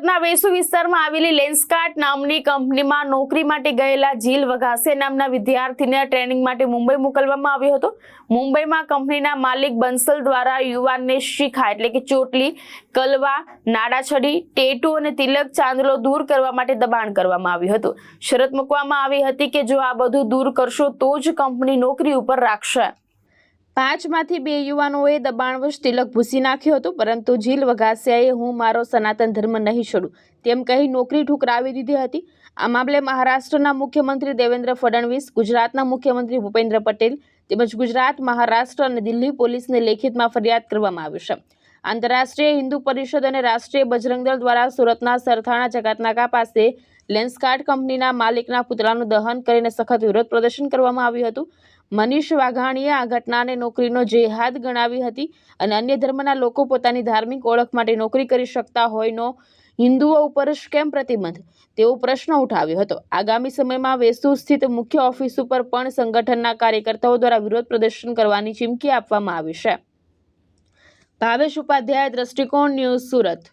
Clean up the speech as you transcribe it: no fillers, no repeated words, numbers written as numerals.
સુરતના વેસુ વિસ્તારમાં આવેલી લેન્સકાર્ટ નામની કંપનીમાં નોકરી માટે ગયેલા જીલ વઘાસિયા નામના વિદ્યાર્થીને ટ્રેનિંગ માટે મુંબઈ મોકલવામાં આવ્યો હતો। મુંબઈમાં કંપનીના માલિક બંસલ દ્વારા યુવાનને શિખા એટલે કે ચોટલી, કલવા, નાડાછડી, ટેટુ અને તિલક ચાંદલો દૂર કરવા માટે દબાણ કરવામાં આવ્યું હતું। શરત મૂકવામાં આવી હતી કે જો આ બધું દૂર કરશો તો જ કંપની નોકરી ઉપર રાખશે। 5 માંથી 2 યુવાનોએ દબાણવશ તિલક ભૂસી નાખ્યો હતો, પરંતુ જીલ વઘાસિયાએ હું મારો સનાતન ધર્મ નહીં છોડું તેમ કહી નોકરી ઠુકરાવી દીધી હતી। આ મામલે મહારાષ્ટ્રના મુખ્યમંત્રી દેવેન્દ્ર ફડણવીસ, ગુજરાતના મુખ્યમંત્રી ભૂપેન્દ્ર પટેલ તેમજ ગુજરાત, મહારાષ્ટ્ર અને દિલ્હી પોલીસને લેખિતમાં ફરિયાદ કરવામાં આવી છે। આંતરરાષ્ટ્રીય હિન્દુ પરિષદ અને રાષ્ટ્રીય બજરંગ દળ દ્વારા સુરતના સરથાણા જકાતનાકા પાસે લેન્સકાર્ટ કંપનીના માલિકના પુતળાનું દહન કરીને સખત વિરોધ પ્રદર્શન કરવામાં આવ્યું હતું। મનીષ વાઘાણીએ આ ઘટનાને નોકરીનો જેહાદ ગણાવી હતી અને અન્ય ધર્મના લોકો પોતાની ધાર્મિક ઓળખ માટે નોકરી કરી શકતા હોયનો હિન્દુઓ ઉપર જ કેમ પ્રતિબંધ તેવો પ્રશ્ન ઉઠાવ્યો હતો। આગામી સમયમાં વેસુ સ્થિત મુખ્ય ઓફિસ ઉપર પણ સંગઠનના કાર્યકર્તાઓ દ્વારા વિરોધ પ્રદર્શન કરવાની ચીમકી આપવામાં આવી છે। ભાવેશ ઉપાધ્યાય, દ્રષ્ટિકોણ ન્યૂઝ, સુરત।